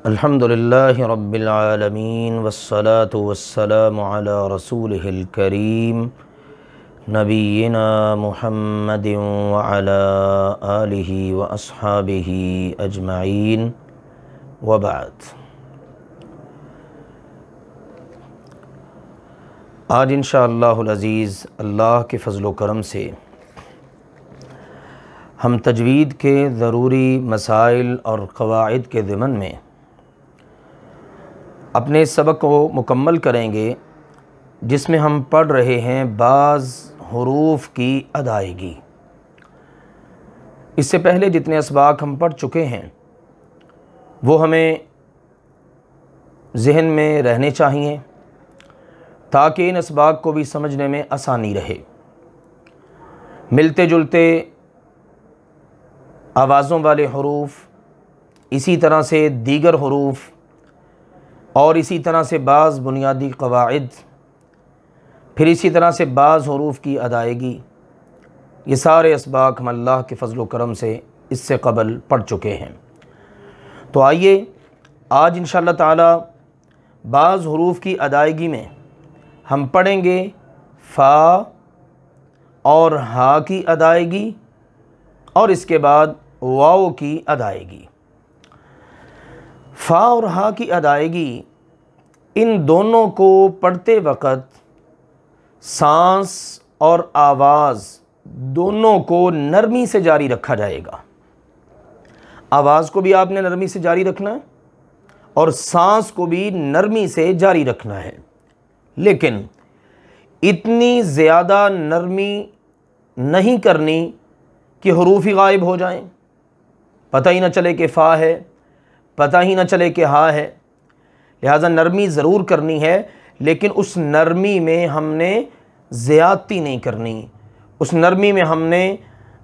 الحمدللہ رب العالمین والصلاة والسلام علی رسولہ الکریم نبینا محمد وعلی آلہ واصحابہ اجمعین وبعد۔ آج انشاءاللہ العزیز اللہ کے فضل و کرم سے ہم تجوید کے ضروری مسائل اور قواعد کے ضمن میں اپنے سبق کو مکمل کریں گے، جس میں ہم پڑھ رہے ہیں بعض حروف کی ادائیگی۔ اس سے پہلے جتنے اسباق ہم پڑھ چکے ہیں وہ ہمیں ذہن میں رہنے چاہیے تاکہ ان اسباق کو بھی سمجھنے میں آسانی رہے۔ ملتے جلتے آوازوں والے حروف، اسی طرح سے دیگر حروف اور اسی طرح سے بعض بنیادی قواعد، پھر اسی طرح سے بعض حروف کی ادائیگی، یہ سارے اسباق ہم اللہ کے فضل و کرم سے اس سے قبل پڑھ چکے ہیں۔ تو آئیے آج انشاءاللہ تعالی بعض حروف کی ادائیگی میں ہم پڑھیں گے فا اور ہا کی ادائیگی اور اس کے بعد واو کی ادائیگی۔ فا اور ہا کی ادائیگی، ان دونوں کو پڑھتے وقت سانس اور آواز دونوں کو نرمی سے جاری رکھا جائے گا۔ آواز کو بھی آپ نے نرمی سے جاری رکھنا ہے اور سانس کو بھی نرمی سے جاری رکھنا ہے، لیکن اتنی زیادہ نرمی نہیں کرنی کہ حروف ہی غائب ہو جائیں، پتہ ہی نہ چلے کہ فا ہے، پتہ ہی نہ چلے کہ ہا ہے۔ لہٰذا نرمی ضرور کرنی ہے، لیکن اس نرمی میں ہم نے زیادتی نہیں کرنی، اس نرمی میں ہم نے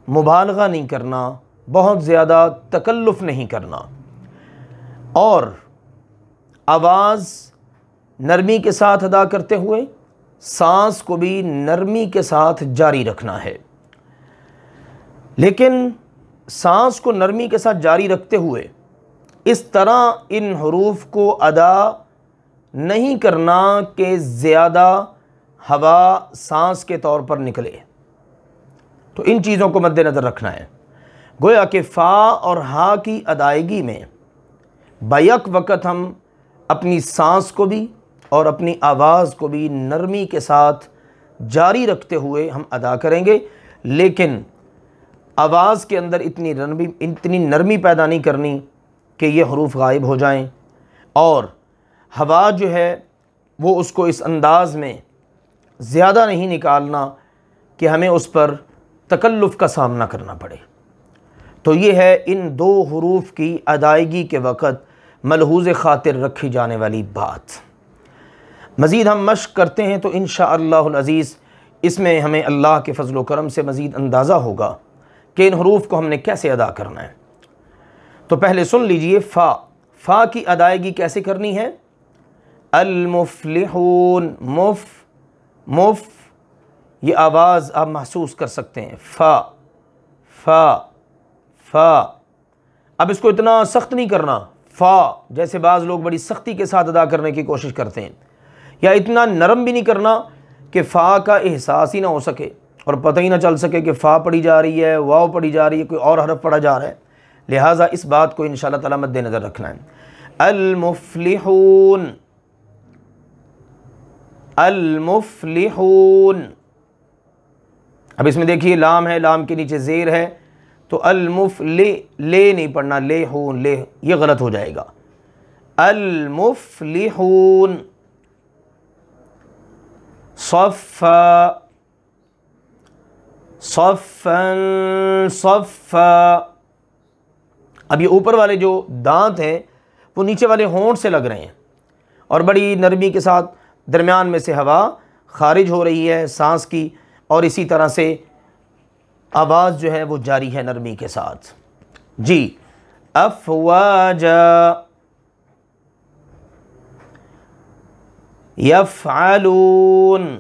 مبالغہ نہیں کرنا، بہت زیادہ تکلف نہیں کرنا، اور آواز نرمی کے ساتھ ادا کرتے ہوئے سانس کو بھی نرمی کے ساتھ جاری رکھنا ہے۔ لیکن سانس کو نرمی کے ساتھ جاری رکھتے ہوئے اس طرح ان حروف کو ادا نہیں کرنا کہ زیادہ ہوا سانس کے طور پر نکلے، تو ان چیزوں کو مد نظر رکھنا ہے۔ گویا کہ فا اور ہا کی ادائیگی میں بیک وقت ہم اپنی سانس کو بھی اور اپنی آواز کو بھی نرمی کے ساتھ جاری رکھتے ہوئے ہم ادا کریں گے، لیکن آواز کے اندر اتنی نرمی پیدا نہیں کرنی کہ یہ حروف غائب ہو جائیں، اور ہوا جو ہے وہ اس کو اس انداز میں زیادہ نہیں نکالنا کہ ہمیں اس پر تکلف کا سامنا کرنا پڑے۔ تو یہ ہے ان دو حروف کی ادائیگی کے وقت ملحوظ خاطر رکھی جانے والی بات۔ مزید ہم مشق کرتے ہیں تو انشاءاللہ العزیز اس میں ہمیں اللہ کے فضل و کرم سے مزید اندازہ ہوگا کہ ان حروف کو ہم نے کیسے ادا کرنا ہے۔ تو پہلے سن لیجئے فا۔ فا کی ادائیگی کیسے کرنی ہے؟ المفلحون، مف یہ آواز آپ محسوس کر سکتے ہیں، فا فا فا۔ اب اس کو اتنا سخت نہیں کرنا، فا جیسے بعض لوگ بڑی سختی کے ساتھ ادا کرنے کی کوشش کرتے ہیں، یا اتنا نرم بھی نہیں کرنا کہ فا کا احساس ہی نہ ہو سکے اور پتہ ہی نہ چل سکے کہ فا پڑھی جا رہی ہے، واو پڑھی جا رہی ہے، کوئی اور حرف پڑھا جا رہا ہے۔ لہٰذا اس بات کو انشاءاللہ تعالی مد نظر رکھنا ہے۔ المفلحون، المفلحون۔ اب اس میں دیکھیے لام ہے، لام کے نیچے زیر ہے، تو لے نہیں پڑھنا، لے ہون، لے یہ غلط ہو جائے گا۔ المفلحون، صفا صفا صفا۔ اب یہ اوپر والے جو دانت ہیں وہ نیچے والے ہونٹ سے لگ رہے ہیں اور بڑی نرمی کے ساتھ درمیان میں سے ہوا خارج ہو رہی ہے سانس کی، اور اسی طرح سے آواز جو ہے وہ جاری ہے نرمی کے ساتھ۔ جی، افواجا، یفعلون،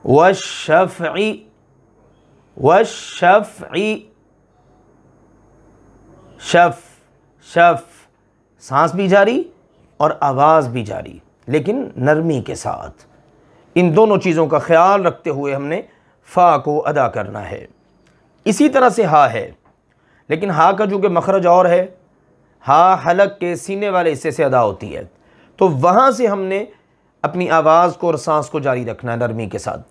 والشفع شف شف، سانس بھی جاری اور آواز بھی جاری، لیکن نرمی کے ساتھ۔ ان دونوں چیزوں کا خیال رکھتے ہوئے ہم نے فا کو ادا کرنا ہے۔ اسی طرح سے ہا ہے، لیکن ہا کا چونکہ مخرج اور ہے، ہا حلق کے سینے والے حصے سے ادا ہوتی ہے، تو وہاں سے ہم نے اپنی آواز کو اور سانس کو جاری رکھنا ہے نرمی کے ساتھ۔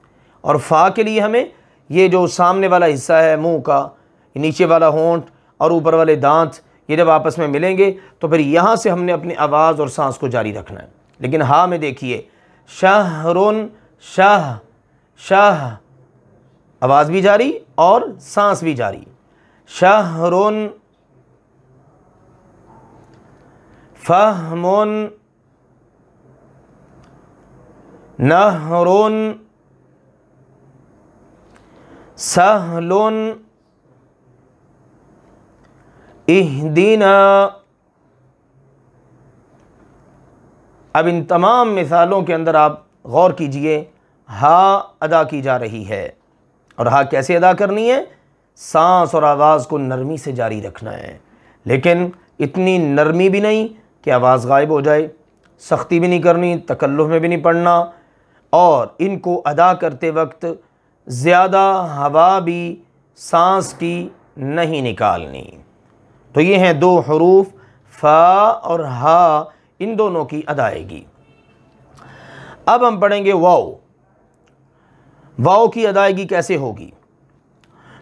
اور فا کے لیے ہمیں یہ جو سامنے والا حصہ ہے منہ کا، نیچے والا ہونٹ اور اوپر والے دانت، یہ جب آپس میں ملیں گے تو پھر یہاں سے ہم نے اپنی آواز اور سانس کو جاری رکھنا ہے۔ لیکن ہا میں دیکھیے، شہرن، شاہ شاہ، آواز بھی جاری اور سانس بھی جاری، شہرن، فہمن، نہرن، سہلن، اہدنا۔ اب ان تمام مثالوں کے اندر آپ غور کیجئے، ہا ادا کی جا رہی ہے، اور ہا کیسے ادا کرنی ہے؟ سانس اور آواز کو نرمی سے جاری رکھنا ہے، لیکن اتنی نرمی بھی نہیں کہ آواز غائب ہو جائے، سختی بھی نہیں کرنی، تکلف میں بھی نہیں پڑنا، اور ان کو ادا کرتے وقت زیادہ ہوا بھی سانس کی نہیں نکالنی۔ تو یہ ہیں دو حروف فا اور ہا، ان دونوں کی ادائیگی۔ اب ہم پڑھیں گے واو۔ واو کی ادائیگی کیسے ہوگی؟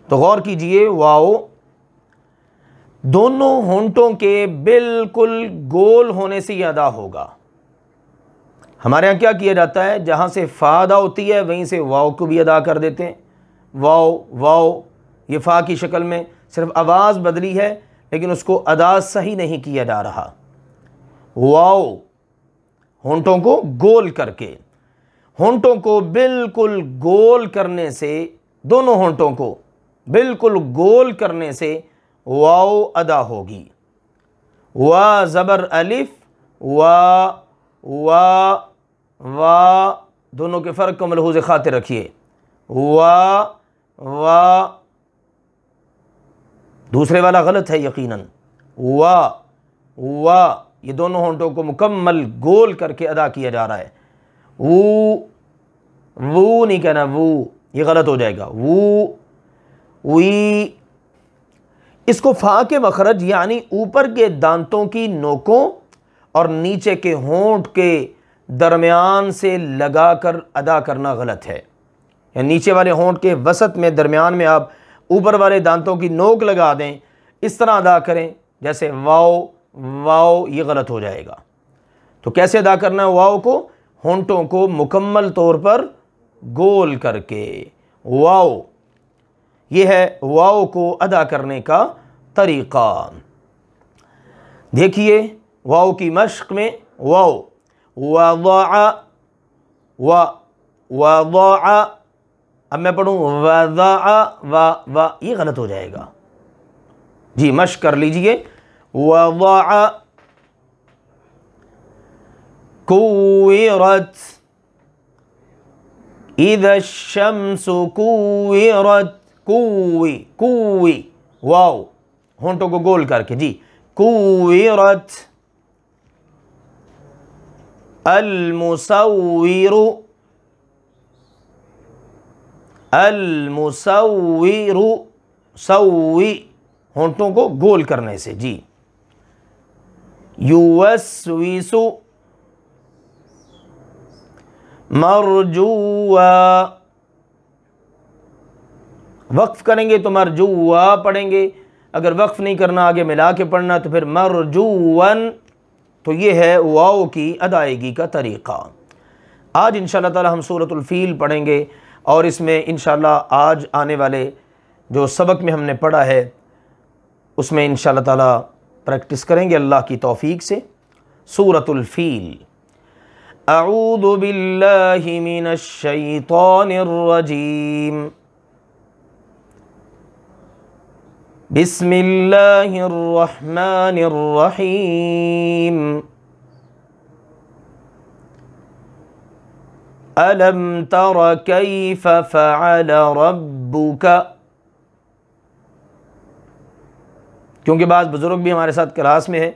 تو غور کیجئے، واو دونوں ہونٹوں کے بالکل گول ہونے سے یہ ادا ہوگا۔ ہمارے ہاں کیا کیا جاتا ہے، جہاں سے فا ادا ہوتی ہے وہیں سے واو کو بھی ادا کر دیتے ہیں، واو واو، یہ فا کی شکل میں، صرف آواز بدلی ہے لیکن اس کو ادا صحیح نہیں کیا جا رہا۔ واو ہونٹوں کو گول کر کے، ہونٹوں کو بالکل گول کرنے سے، دونوں ہونٹوں کو بالکل گول کرنے سے واو ادا ہوگی۔ وا زبر الف، وا وا وا، دونوں کے فرق کو ملحوظ خاطر رکھیے، وا وا، دوسرے والا غلط ہے یقیناً، وا وا، یہ دونوں ہونٹوں کو مکمل گول کر کے ادا کیا جا رہا ہے۔ وو نہیں کہنا، وو یہ غلط ہو جائے گا، وو وی۔ اس کو فا کے مخرج یعنی اوپر کے دانتوں کی نوکوں اور نیچے کے ہونٹ کے درمیان سے لگا کر ادا کرنا غلط ہے، یعنی نیچے والے ہونٹ کے وسط میں، درمیان میں آپ اوپر والے دانتوں کی نوک لگا دیں، اس طرح ادا کریں جیسے واو واو، یہ غلط ہو جائے گا۔ تو کیسے ادا کرنا ہے واو کو؟ ہونٹوں کو مکمل طور پر گول کر کے، واو۔ یہ ہے واو کو ادا کرنے کا طریقہ۔ دیکھیے واو کی مشق میں، واو وضع، وضع، اب میں پڑھوں وضع، و یہ غلط ہو جائے گا، جی مشق کر لیجئے، وضع، کوورت، اذا الشمس کوورت، کووی کووی، واو ہونٹوں کو گول کر کے، جی کوورت، المصور، المصور، سوی، ہونٹوں کو گول کرنے سے، جی یوسوس، مرجوا، وقف کریں گے تو مرجوا پڑھیں گے، اگر وقف نہیں کرنا آگے ملا کے پڑھنا تو پھر مرجون۔ تو یہ ہے واو کی ادائیگی کا طریقہ۔ آج انشاءاللہ تعالی ہم سورۃ الفیل پڑھیں گے، اور اس میں انشاءاللہ آج آنے والے جو سبق میں ہم نے پڑھا ہے اس میں انشاءاللہ تعالی پریکٹس کریں گے اللہ کی توفیق سے۔ سورۃ الفیل۔ اعوذ باللہ من الشیطان الرجیم، بسم اللہ الرحمن الرحیم، الم تر کیف فعل ربک، کیونکہ بعض بزرگ بھی ہمارے ساتھ کلاس میں ہیں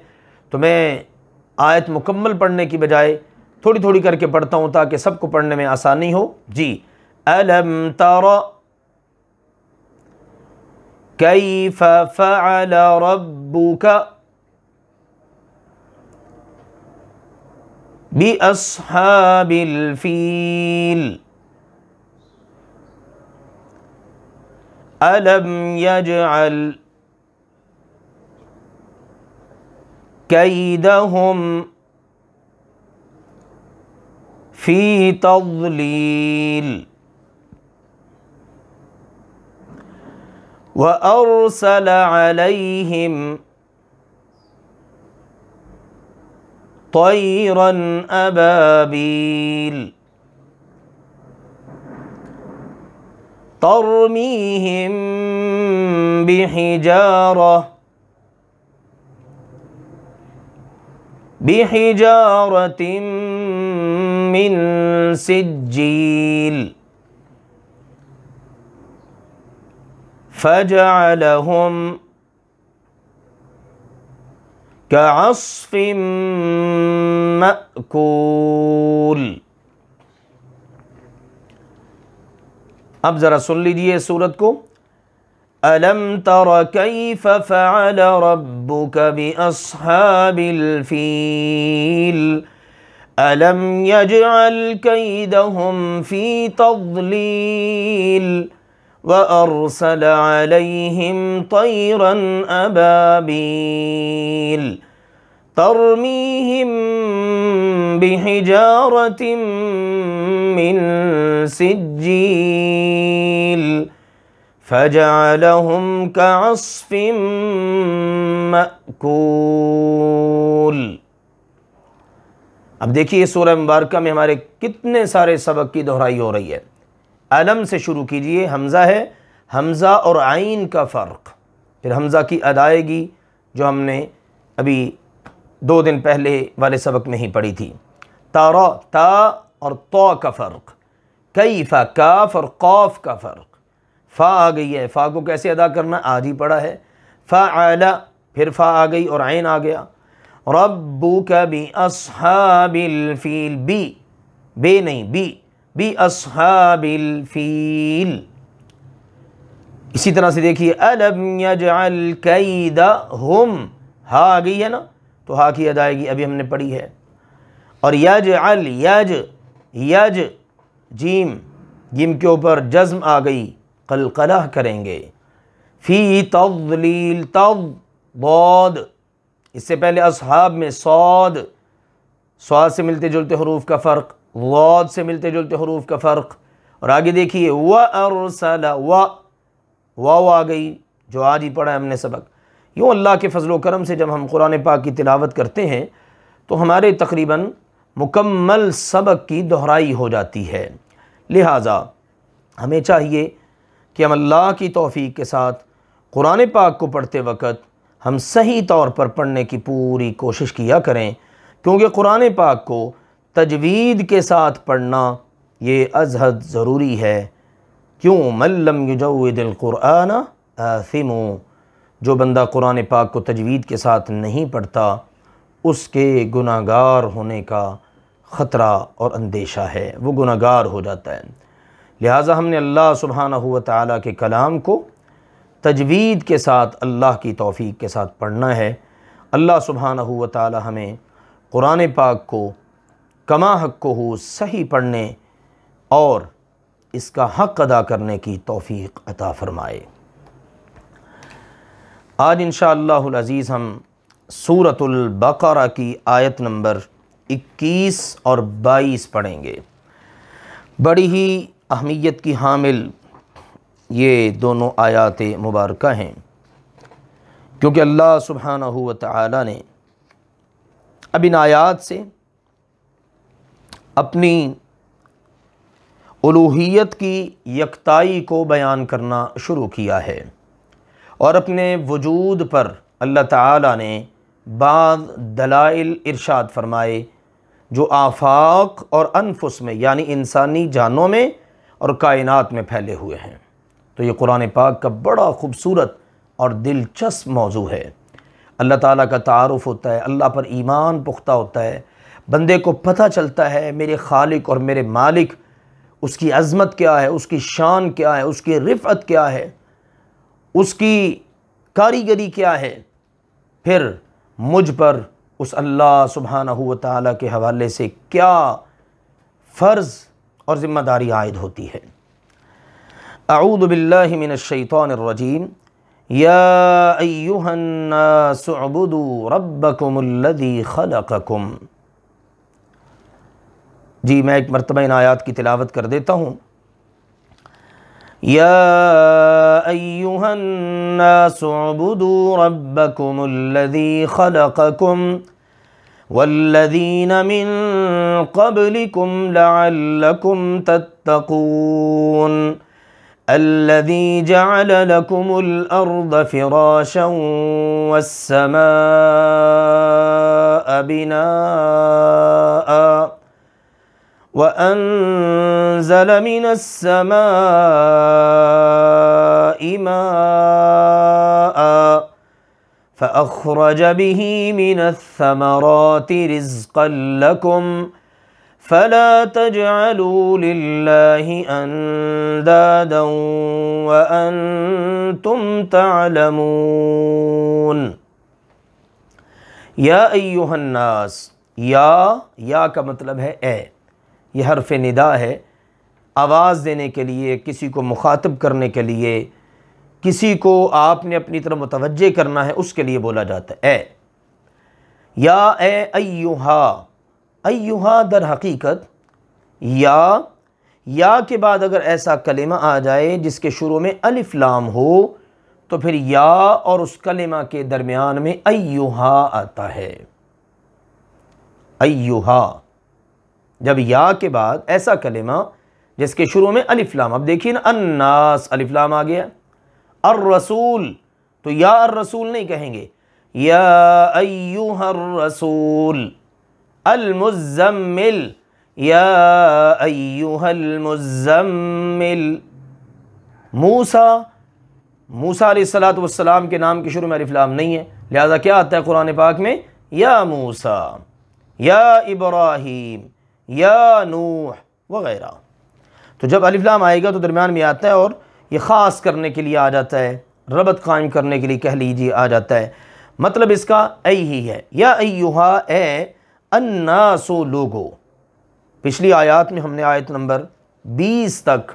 تو میں آیت مکمل پڑھنے کی بجائے تھوڑی تھوڑی کر کے پڑھتا ہوں تاکہ سب کو پڑھنے میں آسانی ہو۔ جی، الم تر کیف فعل ربک باصحاب الفیل الم یجعل کیدہم فی تضلیل وأرسل عليهم طيرا أبابيل ترميهم بحجارة من سجيل فجعلهم كعصف مأكول۔ اب ذرا سن لیجئے سورت کو۔ ألم تر كيف فعل ربك بأصحاب الفيل ألم يجعل كيدهم في تضليل وأرسل عليهم طيرا أبابيل ترميهم بحجارة من سجيل فجعلهم كعصف مأكول۔ اب دیکھیے سورہ مبارکہ میں ہمارے کتنے سارے سبق کی دہرائی ہو رہی ہے۔ علم سے شروع کیجئے، حمزہ ہے، حمزہ اور عین کا فرق، پھر حمزہ کی ادائیگی جو ہم نے ابھی 2 دن پہلے والے سبق میں ہی پڑھی تھی، تارا تا اور تو کا فرق، کیف کاف اور قاف کا فرق، فا آ گئی ہے، فا کو کیسے ادا کرنا آج ہی پڑھا ہے، فعل پھر فا آ گئی اور عین آ گیا، ربک باصحاب الفیل بی بے نہیں بی باصحاب الفیل۔ اسی طرح سے دیکھیے الم یجعل کیدہم، ہا آ گئی ہے نا تو ہا کی ادائیگی ابھی ہم نے پڑھی ہے، اور یجعل یج جیم کے اوپر جزم آ گئی، قلقلہ کریں گے، فی تضلیل تض ضاد، اس سے پہلے اصحاب میں صاد سے ملتے جلتے حروف کا فرق، ضاد سے ملتے جلتے حروف کا فرق، اور آگے دیکھیے وَأَرْسَلَ واو آ گئی جو آج ہی پڑھا ہے ہم نے سبق۔ یوں اللہ کے فضل و کرم سے جب ہم قرآن پاک کی تلاوت کرتے ہیں تو ہمارے تقریباً مکمل سبق کی دہرائی ہو جاتی ہے، لہٰذا ہمیں چاہیے کہ ہم اللہ کی توفیق کے ساتھ قرآن پاک کو پڑھتے وقت ہم صحیح طور پر پڑھنے کی پوری کوشش کیا کریں، کیونکہ قرآن پاک کو تجوید کے ساتھ پڑھنا یہ ازحد ضروری ہے۔ کیوں؟ من لم یجود القرآن آثم، جو بندہ قرآن پاک کو تجوید کے ساتھ نہیں پڑھتا اس کے گناہ گار ہونے کا خطرہ اور اندیشہ ہے، وہ گناہ گار ہو جاتا ہے۔ لہٰذا ہم نے اللہ سبحانہ و تعالیٰ کے کلام کو تجوید کے ساتھ اللہ کی توفیق کے ساتھ پڑھنا ہے۔ اللہ سبحانہ و تعالیٰ ہمیں قرآن پاک کو کما حق کو ہو صحیح پڑھنے اور اس کا حق ادا کرنے کی توفیق عطا فرمائے۔ آج انشاءاللہ العزیز ہم سورۃ البقرہ کی آیت نمبر 21 اور 22 پڑھیں گے۔ بڑی ہی اہمیت کی حامل یہ دونوں آیات مبارکہ ہیں، کیونکہ اللہ سبحانہ و تعالی نے اب ان آیات سے اپنی الوہیت کی یکتائی کو بیان کرنا شروع کیا ہے، اور اپنے وجود پر اللہ تعالی نے بعض دلائل ارشاد فرمائے جو آفاق اور انفس میں یعنی انسانی جانوں میں اور کائنات میں پھیلے ہوئے ہیں۔ تو یہ قرآن پاک کا بڑا خوبصورت اور دلچسپ موضوع ہے۔ اللہ تعالیٰ کا تعارف ہوتا ہے، اللہ پر ایمان پختہ ہوتا ہے، بندے کو پتہ چلتا ہے میرے خالق اور میرے مالک، اس کی عظمت کیا ہے، اس کی شان کیا ہے، اس کی رفعت کیا ہے، اس کی کاریگری کیا ہے، پھر مجھ پر اس اللہ سبحانہ و تعالیٰ کے حوالے سے کیا فرض اور ذمہ داری عائد ہوتی ہے۔ اعوذ باللہ من الشیطان الرجیم۔ یا ایہا الناس اعبدوا ربکم الذی خلقکم۔ جی میں ایک مرتبہ ان آیات کی تلاوت کر دیتا ہوں۔ یا ایہا الناس اعبدوا ربکم الذی خلقکم والذین من قبلکم لعلکم تتقون الذي جعل لكم الأرض فراشا والسماء بناء وأنزل من السماء ماء فأخرج به من الثمرات رزقا لكم فلا تجعلوا لله اندادا وانتم تعلمون۔ یا ایہا الناس، یا کا مطلب ہے اے، یہ حرف ندا ہے، آواز دینے کے لیے، کسی کو مخاطب کرنے کے لیے، کسی کو آپ نے اپنی طرف متوجہ کرنا ہے، اس کے لیے بولا جاتا ہے اے۔ یا اے ایہا، ایہا در حقیقت یا کے بعد اگر ایسا کلمہ آ جائے جس کے شروع میں الف لام ہو تو پھر یا اور اس کلمہ کے درمیان میں ایہا آتا ہے۔ ایہا، جب یا کے بعد ایسا کلمہ جس کے شروع میں الف لام، اب دیکھیے نا، الناس الف لام آ گیا، الرسول تو یا الرسول نہیں کہیں گے، یا ایہا الرسول، المزمل یا ایہا المزمل، موسیٰ علیہ السلام کے نام کے شروع میں الف لام نہیں ہے، لہذا کیا آتا ہے قرآن پاک میں؟ یا موسیٰ، یا ابراہیم، یا نوح وغیرہ۔ تو جب الف لام آئے گا تو درمیان میں آتا ہے اور یہ خاص کرنے کے لیے آ جاتا ہے، ربط قائم کرنے کے لیے کہہ لیجیے آ جاتا ہے، مطلب اس کا ای ہی ہے۔ یا ایہا اے الناس لوگو۔ پچھلی آیات میں ہم نے آیت نمبر 20 تک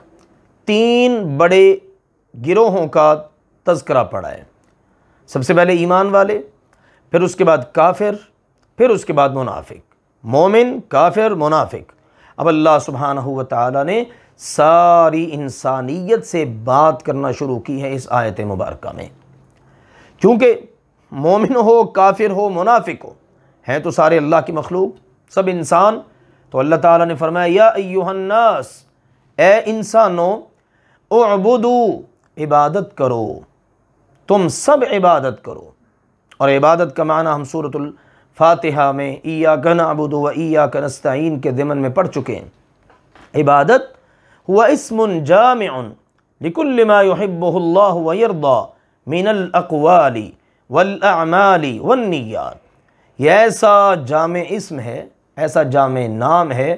3 بڑے گروہوں کا تذکرہ پڑھا ہے۔ سب سے پہلے ایمان والے، پھر اس کے بعد کافر، پھر اس کے بعد منافق، مومن، کافر، منافق۔ اب اللہ سبحانہ و تعالیٰ نے ساری انسانیت سے بات کرنا شروع کی ہے اس آیت مبارکہ میں، کیونکہ مومن ہو، کافر ہو، منافق ہو، ہیں تو سارے اللہ کی مخلوق، سب انسان۔ تو اللہ تعالیٰ نے فرمایا یا ایہا الناس، اے انسانوں، اعبدو، عبادت کرو، تم سب عبادت کرو۔ اور عبادت کا معنی ہم سورۃ الفاتحہ میں ایاک نعبد و ایاک نستعین کے ضمن میں پڑھ چکے ہیں۔ عبادت ہوا اسم جامع لکل ما یحبہ اللہ ویرضا من الاقوال والاعمال والنیات۔ یہ ایسا جامع اسم ہے، ایسا جامع نام ہے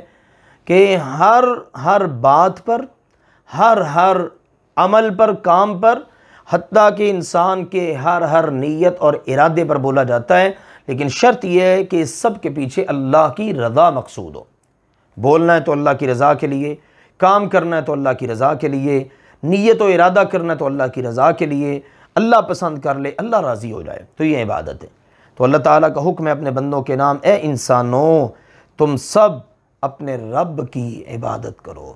کہ ہر بات پر، ہر عمل پر، کام پر، حتیٰ کہ انسان کے ہر نیت اور ارادے پر بولا جاتا ہے، لیکن شرط یہ ہے کہ اس سب کے پیچھے اللہ کی رضا مقصود ہو۔ بولنا ہے تو اللہ کی رضا کے لیے، کام کرنا ہے تو اللہ کی رضا کے لیے، نیت و ارادہ کرنا ہے تو اللہ کی رضا کے لیے، اللہ پسند کر لے، اللہ راضی ہو جائے، تو یہ عبادت ہے۔ تو اللہ تعالیٰ کا حکم ہے اپنے بندوں کے نام، اے انسانوں تم سب اپنے رب کی عبادت کرو،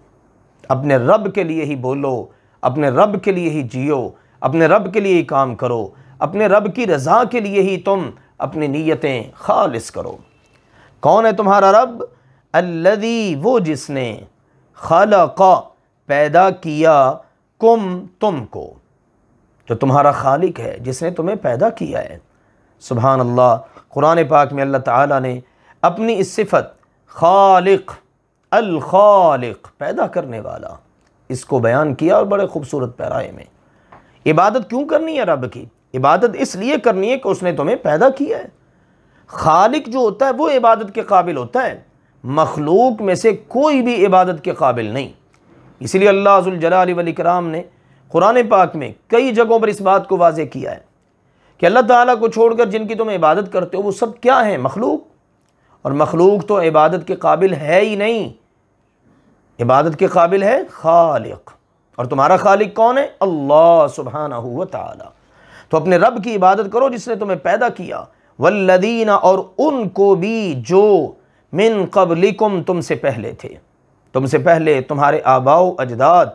اپنے رب کے لیے ہی بولو، اپنے رب کے لیے ہی جیو، اپنے رب کے لیے ہی کام کرو، اپنے رب کی رضا کے لیے ہی تم اپنی نیتیں خالص کرو۔ کون ہے تمہارا رب؟ الذی، وہ جس نے، خلق، پیدا کیا، تم کو، جو تمہارا خالق ہے، جس نے تمہیں پیدا کیا ہے۔ سبحان اللہ، قرآن پاک میں اللہ تعالیٰ نے اپنی اس صفت خالق، الخالق، پیدا کرنے والا، اس کو بیان کیا اور بڑے خوبصورت پیرائے میں۔ عبادت کیوں کرنی ہے رب کی؟ عبادت اس لیے کرنی ہے کہ اس نے تمہیں پیدا کیا ہے۔ خالق جو ہوتا ہے وہ عبادت کے قابل ہوتا ہے، مخلوق میں سے کوئی بھی عبادت کے قابل نہیں۔ اس لیے اللہ ذوالجلال والاکرام نے قرآن پاک میں کئی جگہوں پر اس بات کو واضح کیا ہے کہ اللہ تعالیٰ کو چھوڑ کر جن کی تم عبادت کرتے ہو وہ سب کیا ہیں؟ مخلوق، اور مخلوق تو عبادت کے قابل ہے ہی نہیں، عبادت کے قابل ہے خالق، اور تمہارا خالق کون ہے؟ اللہ سبحانہ و تعالی۔ تو اپنے رب کی عبادت کرو جس نے تمہیں پیدا کیا، والذین، اور ان کو بھی جو من قبلکم، تم سے پہلے تھے، تم سے پہلے تمہارے آباء و اجداد،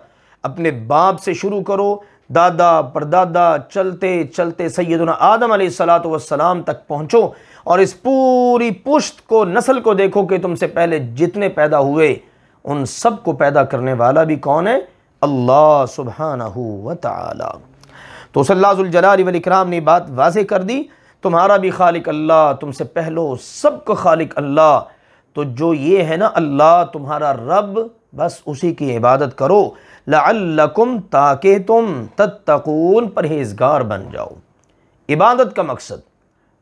اپنے باپ سے شروع کرو، دادا پردادا چلتے چلتے سیدنا آدم علیہ السلام تک پہنچو، اور اس پوری پشت کو، نسل کو دیکھو کہ تم سے پہلے جتنے پیدا ہوئے ان سب کو پیدا کرنے والا بھی کون ہے؟ اللہ سبحانہ و تعالی۔ تو صلی اللہ ذوالجلال والاکرام نے بات واضح کر دی، تمہارا بھی خالق اللہ، تم سے پہلو سب کو خالق اللہ۔ تو جو یہ ہے نا اللہ تمہارا رب، بس اسی کی عبادت کرو، لعلکم، تاکہ تم تتقون، پرہیزگار بن جاؤ۔ عبادت کا مقصد،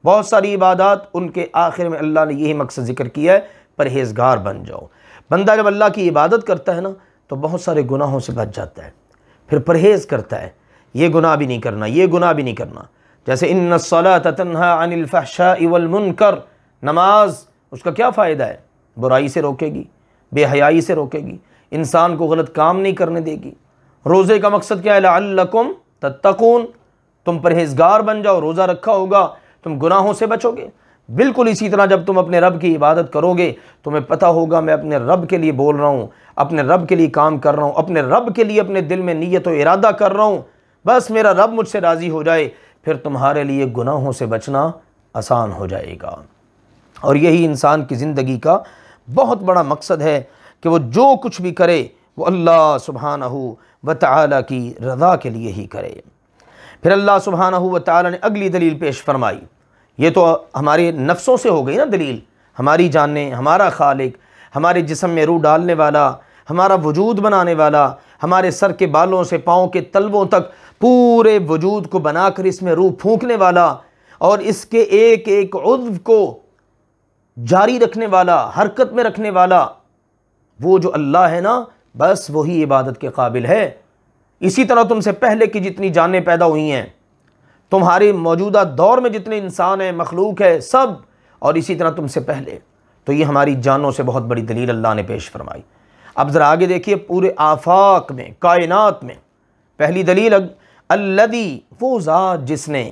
بہت ساری عبادات، ان کے آخر میں اللہ نے یہی مقصد ذکر کیا ہے، پرہیزگار بن جاؤ۔ بندہ جب اللہ کی عبادت کرتا ہے نا تو بہت سارے گناہوں سے بچ جاتا ہے، پھر پرہیز کرتا ہے، یہ گناہ بھی نہیں کرنا، یہ گناہ بھی نہیں کرنا۔ جیسے ان الصلاۃ تنہی عن الفحشاء والمنکر، نماز اس کا کیا فائدہ ہے؟ برائی سے روکے گی، بے حیائی سے روکے گی، انسان کو غلط کام نہیں کرنے دے گی۔ روزے کا مقصد کیا ہے؟ لعلکم تتقون، تم پرہیزگار بن جاؤ، روزہ رکھا ہوگا تم گناہوں سے بچو گے۔ بالکل اسی طرح جب تم اپنے رب کی عبادت کرو گے تمہیں پتہ ہوگا میں اپنے رب کے لیے بول رہا ہوں، اپنے رب کے لیے کام کر رہا ہوں، اپنے رب کے لیے اپنے دل میں نیت و ارادہ کر رہا ہوں، بس میرا رب مجھ سے راضی ہو جائے، پھر تمہارے لیے گناہوں سے بچنا آسان ہو جائے گا۔ اور یہی انسان کی زندگی کا بہت بڑا مقصد ہے کہ وہ جو کچھ بھی کرے وہ اللہ سبحانہ و تعالی کی رضا کے لیے ہی کرے۔ پھر اللہ سبحانہ و تعالی نے اگلی دلیل پیش فرمائی، یہ تو ہمارے نفسوں سے ہو گئی نا دلیل، ہماری جانیں، ہمارا خالق، ہمارے جسم میں روح ڈالنے والا، ہمارا وجود بنانے والا، ہمارے سر کے بالوں سے پاؤں کے تلووں تک پورے وجود کو بنا کر اس میں روح پھونکنے والا، اور اس کے ایک ایک عضو کو جاری رکھنے والا، حرکت میں رکھنے والا، وہ جو اللہ ہے نا، بس وہی عبادت کے قابل ہے۔ اسی طرح تم سے پہلے کی جتنی جانیں پیدا ہوئی ہیں، تمہارے موجودہ دور میں جتنے انسان ہیں، مخلوق ہے سب، اور اسی طرح تم سے پہلے، تو یہ ہماری جانوں سے بہت بڑی دلیل اللہ نے پیش فرمائی۔ اب ذرا آگے دیکھیے، پورے آفاق میں، کائنات میں، پہلی دلیل الذی، وہ ذات جس نے،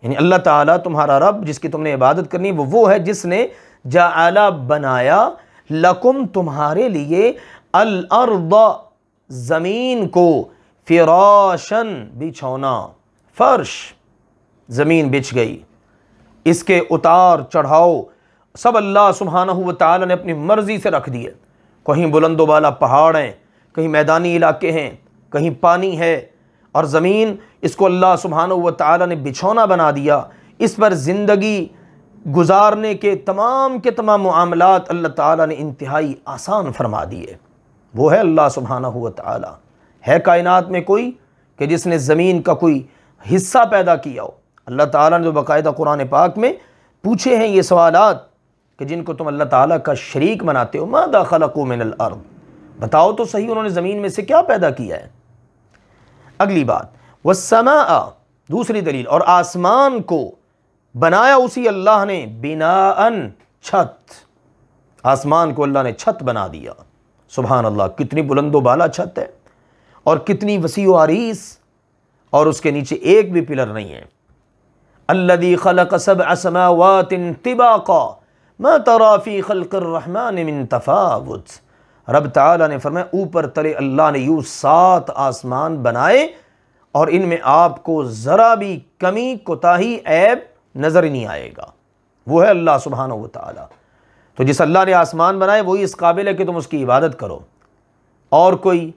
یعنی اللہ تعالیٰ تمہارا رب جس کی تم نے عبادت کرنی وہ ہے جس نے جعل، بنایا، لکم، تمہارے لیے، الارض، زمین کو، فراشن، بچھونا، فرش، زمین بچھ گئی، اس کے اتار چڑھاؤ سب اللہ سبحانہ و تعالی نے اپنی مرضی سے رکھ دیے۔ کہیں بلند و بالا پہاڑ ہیں، کہیں میدانی علاقے ہیں، کہیں پانی ہے، اور زمین اس کو اللہ سبحانہ و تعالی نے بچھونا بنا دیا۔ اس پر زندگی گزارنے کے تمام معاملات اللہ تعالی نے انتہائی آسان فرما دیے۔ وہ ہے اللہ سبحانہ و تعالی۔ ہے کائنات میں کوئی کہ جس نے زمین کا کوئی حصہ پیدا کیا ہو؟ اللہ تعالیٰ نے جو باقاعدہ قرآن پاک میں پوچھے ہیں یہ سوالات کہ جن کو تم اللہ تعالیٰ کا شریک مناتے ہو، ماذا خلقوا من الارض، بتاؤ تو صحیح انہوں نے زمین میں سے کیا پیدا کیا ہے۔ اگلی بات، والسماء، دوسری دلیل، اور آسمان کو بنایا اسی اللہ نے، بناءً، چھت، آسمان کو اللہ نے چھت بنا دیا۔ سبحان اللہ، کتنی بلند و بالا چھت ہے، اور کتنی وسیع و عریض، اور اس کے نیچے ایک بھی پلر نہیں ہے۔ الذی خلق سبع سماوات طباقا ما تری فی خلق الرحمن من تفاوت، رب تعالیٰ نے فرمایا اوپر تلے اللہ نے یوں 7 آسمان بنائے، اور ان میں آپ کو ذرا بھی کمی، کوتاہی، عیب نظر ہی نہیں آئے گا۔ وہ ہے اللہ سبحانہ و تعالیٰ۔ تو جس اللہ نے آسمان بنائے وہی اس قابل ہے کہ تم اس کی عبادت کرو، اور کوئی،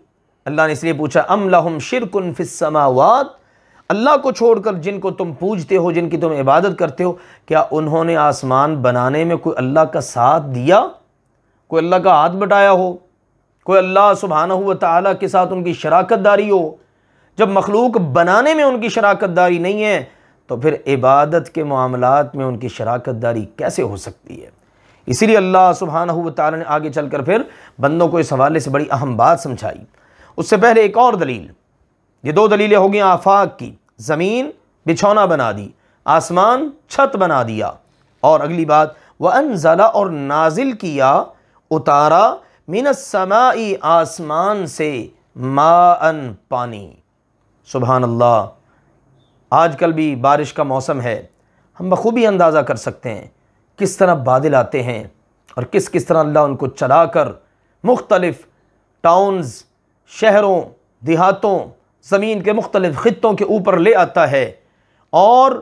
اللہ نے اس لیے پوچھا ام لہم شرک فی السماوات، اللہ کو چھوڑ کر جن کو تم پوجتے ہو، جن کی تم عبادت کرتے ہو، کیا انہوں نے آسمان بنانے میں کوئی اللہ کا ساتھ دیا، کوئی اللہ کا ہاتھ بٹایا ہو، کوئی اللہ سبحانہ و تعالیٰ کے ساتھ ان کی شراکت داری ہو؟ جب مخلوق بنانے میں ان کی شراکت داری نہیں ہے تو پھر عبادت کے معاملات میں ان کی شراکت داری کیسے ہو سکتی ہے؟ اسی لیے اللہ سبحانہ و تعالیٰ نے آگے چل کر پھر بندوں کو اس حوالے سے بڑی اہم بات سمجھائی۔ اس سے پہلے ایک اور دلیل، یہ دو دلیلیں ہو گئیں آفاق کی، زمین بچھونا بنا دی، آسمان چھت بنا دیا، اور اگلی بات وَأَنزَلَ اور نازل کیا، اتارا، مِنَ السَّمَاءِ آسمان سے، ماءً پانی۔ سبحان اللہ، آج کل بھی بارش کا موسم ہے، ہم بخوبی اندازہ کر سکتے ہیں کس طرح بادل آتے ہیں اور کس طرح اللہ ان کو چلا کر مختلف ٹاؤنز، شہروں، دیہاتوں، زمین کے مختلف خطوں کے اوپر لے آتا ہے، اور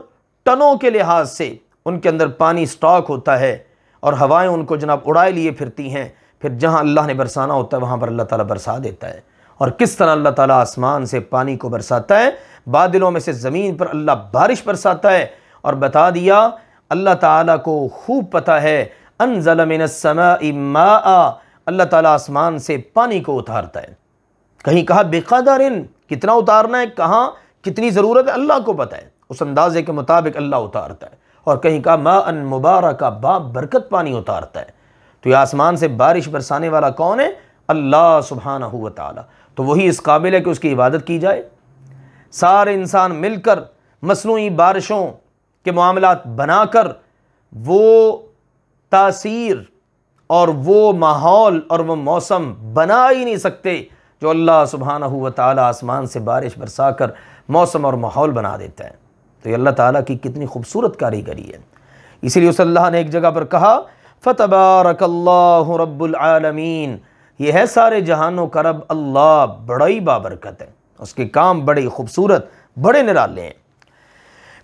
ٹنوں کے لحاظ سے ان کے اندر پانی سٹاک ہوتا ہے، اور ہوائیں ان کو جناب اڑائے لیے پھرتی ہیں، پھر جہاں اللہ نے برسانا ہوتا ہے وہاں پر اللہ تعالیٰ برسا دیتا ہے۔ اور کس طرح اللہ تعالیٰ آسمان سے پانی کو برساتا ہے، بادلوں میں سے زمین پر اللہ بارش برساتا ہے، اور بتا دیا اللہ تعالیٰ کو خوب پتہ ہے، انزل من السماء ماء، اللہ تعالیٰ آسمان سے پانی کو اتارتا ہے۔ کہیں کہا بقدر، کتنا اتارنا ہے، کہاں کتنی ضرورت ہے، اللہ کو پتہ ہے، اس اندازے کے مطابق اللہ اتارتا ہے۔ اور کہیں کہا ماء مبارکہ، برکت پانی اتارتا ہے۔ تو یہ آسمان سے بارش برسانے والا کون ہے؟ اللہ سبحانہ و تعالیٰ۔ تو وہی اس قابل ہے کہ اس کی عبادت کی جائے۔ سارے انسان مل کر مصنوعی بارشوں کے معاملات بنا کر وہ تاثیر اور وہ ماحول اور وہ موسم بنا ہی نہیں سکتے جو اللہ سبحانہ و تعالیٰ آسمان سے بارش برسا کر موسم اور ماحول بنا دیتا ہے۔ تو یہ اللہ تعالیٰ کی کتنی خوبصورت کاریگری ہے۔ اسی لیے اس اللہ نے ایک جگہ پر کہا فَتَبَارَكَ اللَّهُ رَبُّ الْعَالَمِينَ، یہ ہے سارے جہانوں کا رب اللہ، بڑا ہی بابرکت ہے، اس کے کام بڑے خوبصورت، بڑے نرالے ہیں۔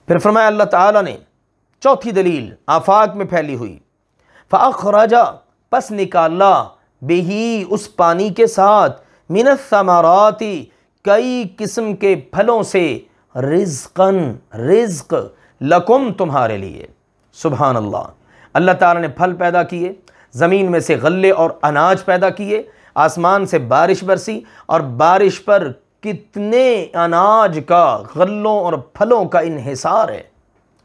پھر فرمایا اللہ تعالیٰ نے چوتھی دلیل آفاق میں پھیلی ہوئی، فَأَخْرَجَ پس نکالا، بِهِ اس پانی کے ساتھ، مِنَ الثَّمَرَاتِ کئی قسم کے پھلوں سے، رزقاً رزق، لکم تمہارے لیے۔ سبحان اللہ، اللہ تعالیٰ نے پھل پیدا کیے، زمین میں سے غلے اور اناج پیدا کیے، آسمان سے بارش برسی، اور بارش پر کتنے اناج کا، غلوں اور پھلوں کا انحصار ہے۔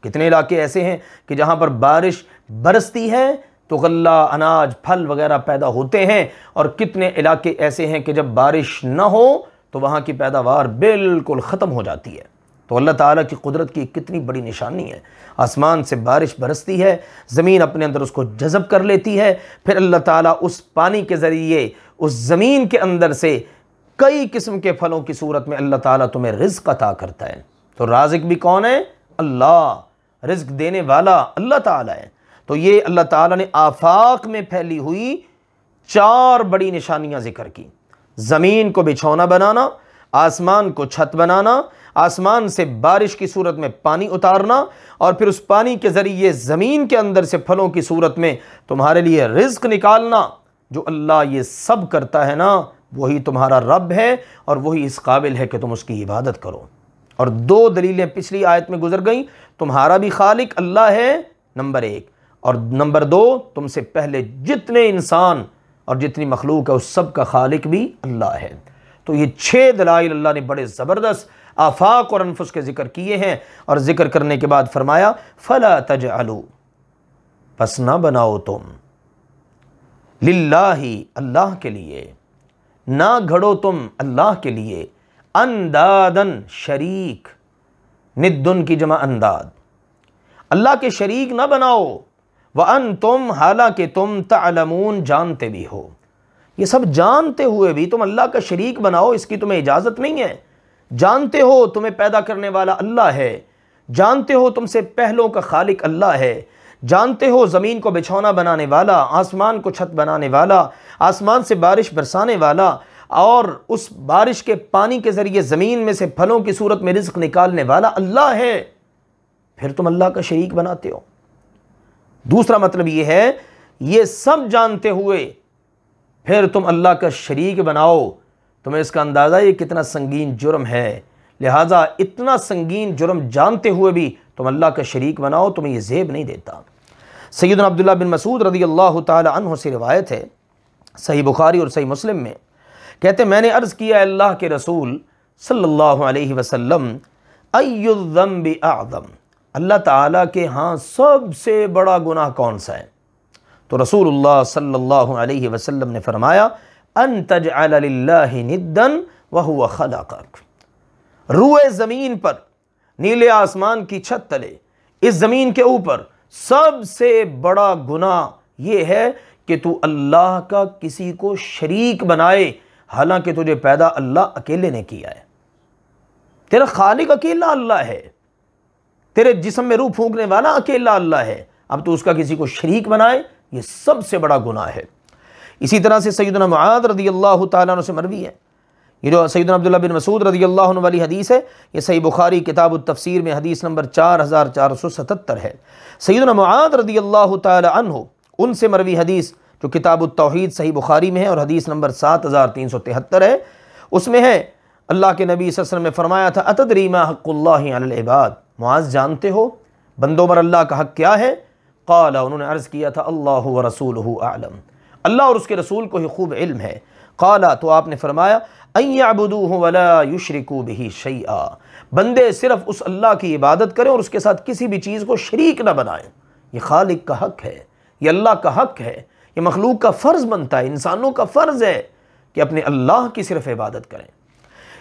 کتنے علاقے ایسے ہیں کہ جہاں پر بارش برستی ہے تو غلہ، اناج، پھل وغیرہ پیدا ہوتے ہیں، اور کتنے علاقے ایسے ہیں کہ جب بارش نہ ہو تو وہاں کی پیداوار بالکل ختم ہو جاتی ہے۔ تو اللہ تعالیٰ کی قدرت کی کتنی بڑی نشانی ہے۔ آسمان سے بارش برستی ہے، زمین اپنے اندر اس کو جذب کر لیتی ہے، پھر اللہ تعالیٰ اس پانی کے ذریعے اس زمین کے اندر سے کئی قسم کے پھلوں کی صورت میں اللہ تعالیٰ تمہیں رزق عطا کرتا ہے۔ تو رازق بھی کون ہے؟ اللہ، رزق دینے والا اللہ تعالیٰ ہے۔ تو یہ اللہ تعالیٰ نے آفاق میں پھیلی ہوئی چار بڑی نشانیاں ذکر کی، زمین کو بچھونا بنانا، آسمان کو چھت بنانا، آسمان سے بارش کی صورت میں پانی اتارنا، اور پھر اس پانی کے ذریعے زمین کے اندر سے پھلوں کی صورت میں تمہارے لیے رزق نکالنا۔ جو اللہ یہ سب کرتا ہے نا، وہی تمہارا رب ہے، اور وہی اس قابل ہے کہ تم اس کی عبادت کرو۔ اور دو دلیلیں پچھلی آیت میں گزر گئیں، تمہارا بھی خالق اللہ ہے نمبر ایک، اور نمبر دو تم سے پہلے جتنے انسان اور جتنی مخلوق ہے اس سب کا خالق بھی اللہ ہے۔ تو یہ 6 دلائل اللہ نے بڑے زبردست آفاق اور انفس کے ذکر کیے ہیں، اور ذکر کرنے کے بعد فرمایا فَلَا تَجْعَلُوا پس نہ بناؤ تم، للہ اللہ کے لیے، نہ گھڑو تم اللہ کے لیے، اندادن شریک، ندن کی جمع انداد، اللہ کے شریک نہ بناؤ، وَأَنْتُمْ حالانکہ تم تعلمون جانتے بھی ہو، یہ سب جانتے ہوئے بھی تم اللہ کا شریک بناؤ، اس کی تمہیں اجازت نہیں ہے۔ جانتے ہو تمہیں پیدا کرنے والا اللہ ہے، جانتے ہو تم سے پہلوں کا خالق اللہ ہے، جانتے ہو زمین کو بچھونا بنانے والا، آسمان کو چھت بنانے والا، آسمان سے بارش برسانے والا، اور اس بارش کے پانی کے ذریعے زمین میں سے پھلوں کی صورت میں رزق نکالنے والا اللہ ہے، پھر تم اللہ کا شریک بناتے ہو۔ دوسرا مطلب یہ ہے، یہ سب جانتے ہوئے پھر تم اللہ کا شریک بناؤ، تمہیں اس کا اندازہ یہ کتنا سنگین جرم ہے، لہٰذا اتنا سنگین جرم جانتے ہوئے بھی تم اللہ کا شریک بناؤ، تمہیں یہ زیب نہیں دیتا۔ سیدنا عبداللہ بن مسعود رضی اللہ تعالی عنہ سے روایت ہے، صحیح بخاری اور صحیح مسلم میں، کہتے میں نے عرض کیا اللہ کے رسول صلی اللہ علیہ وسلم، ای الذنب اعظم، اللہ تعالیٰ کے ہاں سب سے بڑا گناہ کون سا ہے؟ تو رسول اللہ صلی اللہ علیہ وسلم نے فرمایا ان تجعل للہ ندا وہو خلقک، روئے زمین پر، نیلے آسمان کی چھت تلے، اس زمین کے اوپر سب سے بڑا گناہ یہ ہے کہ تو اللہ کا کسی کو شریک بنائے، حالانکہ تجھے پیدا اللہ اکیلے نے کیا ہے۔ تیرا خالق اکیلا اللہ ہے، تیرے جسم میں روح پھونکنے والا اکیلا اللہ ہے، اب تو اس کا کسی کو شریک بنائے، یہ سب سے بڑا گناہ ہے۔ اسی طرح سے سیدنا معاذ رضی اللہ تعالیٰ عنہ سے مروی ہے، یہ جو سیدنا عبداللہ بن مسعود رضی اللہ عنہ والی حدیث ہے، یہ صحیح بخاری کتاب التفسیر میں حدیث نمبر 4477 ہے۔ سیدنا معاذ رضی اللہ تعالیٰ عنہ ان سے مروی حدیث جو کتاب التوحید صحیح بخاری میں ہے اور حدیث نمبر 7373 ہے، اس میں ہے اللہ کے نبی صلی اللہ علیہ وسلم نے فرمایا تھا اتدری ما حق اللہ علی العباد، معاذ جانتے ہو بندوں پر اللہ کا حق کیا ہے؟ قال، انہوں نے عرض کیا تھا اللہ ورسولہ اعلم، اللہ اور اس کے رسول کو ہی خوب علم ہے۔ قال، تو آپ نے فرمایا ان یعبدوہ ولا یشرکوا بہ شیئا، بندے صرف اس اللہ کی عبادت کریں اور اس کے ساتھ کسی بھی چیز کو شریک نہ بنائیں۔ یہ خالق کا حق ہے، یہ اللہ کا حق ہے، یہ مخلوق کا فرض بنتا ہے، انسانوں کا فرض ہے کہ اپنے اللہ کی صرف عبادت کریں۔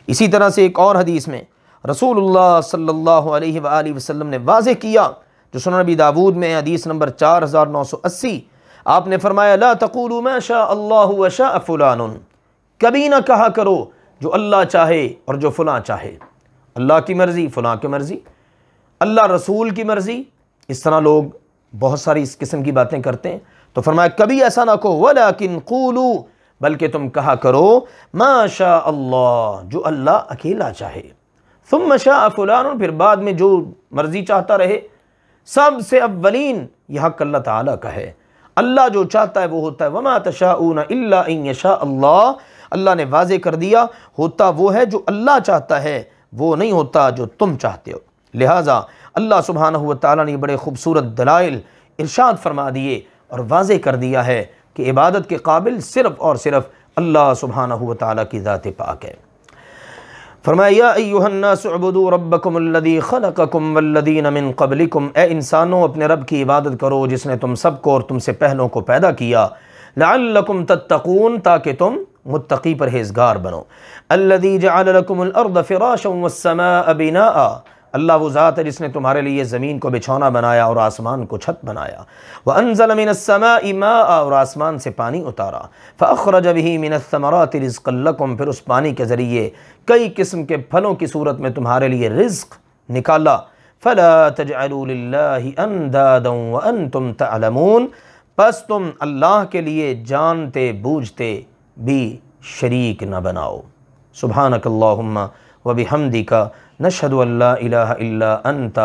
اسی طرح سے ایک اور حدیث میں رسول اللہ صلی اللہ علیہ وآلہ وسلم نے واضح کیا جو سنن ابی داود میں حدیث نمبر 4980، آپ نے فرمایا لا تقولوا ما شاء اللہ وشاء فلان، کبھی نہ کہا کرو جو اللہ چاہے اور جو فلاں چاہے، اللہ کی مرضی فلاں کی مرضی، اللہ رسول کی مرضی، اس طرح لوگ بہت ساری اس قسم کی باتیں کرتے ہیں۔ تو فرمایا کبھی ایسا نہ کہو ولیکن قولوا، بلکہ تم کہا کرو ما شاء اللہ، جو اللہ اکیلا چاہے، ثم شاء فلان، پھر بعد میں جو مرضی چاہتا رہے۔ سب سے اولین یہ حق اللہ تعالیٰ کا ہے، اللہ جو چاہتا ہے وہ ہوتا ہے، وما تشاءون الا ان یشاء اللہ، اللہ نے واضح کر دیا ہوتا وہ ہے جو اللہ چاہتا ہے، وہ نہیں ہوتا جو تم چاہتے ہو۔ لہٰذا اللہ سبحانہ وتعالیٰ نے بڑے خوبصورت دلائل ارشاد فرما دیے اور واضح کر دیا ہے کہ عبادت کے قابل صرف اور صرف اللہ سبحانہ وتعالیٰ کی ذات پاک ہے۔ فرمایا یا ایھا الناس اعبدوا ربکم الذی خلقکم والذین من قبلکم، اے انسانوں اپنے رب کی عبادت کرو جس نے تم سب کو اور تم سے پہلوں کو پیدا کیا، لعلکم تتقون، تاکہ تم متقی پرہیزگار بنو، الذی جعل لکم الارض فراشا والسماء بناء، اللہ وہ ذات ہے جس نے تمہارے لیے زمین کو بچھونا بنایا اور آسمان کو چھت بنایا، وَأَنزَلَ مِنَ السَّمَاءِ مَاءً، اور آسمان سے پانی اتارا، فَأَخْرَجَ بِهِ مِنَ الثَّمَرَاتِ رِزْقًا لَكُمْ، پھر اس پانی کے ذریعے کئی قسم کے پھلوں کی صورت میں تمہارے لیے رزق نکالا، فَلَا تَجْعَلُوا لِلَّهِ أَنْدَادًا وَأَنْتُمْ تَعْلَمُونَ، پس تم اللہ کے لیے جانتے بوجھتے بھی شریک نہ بناؤ۔ سبحانک اللہم وبحمدک، نشہد ان لا الہ الا انت،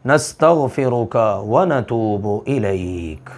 نستغفرک ونتوب الیک۔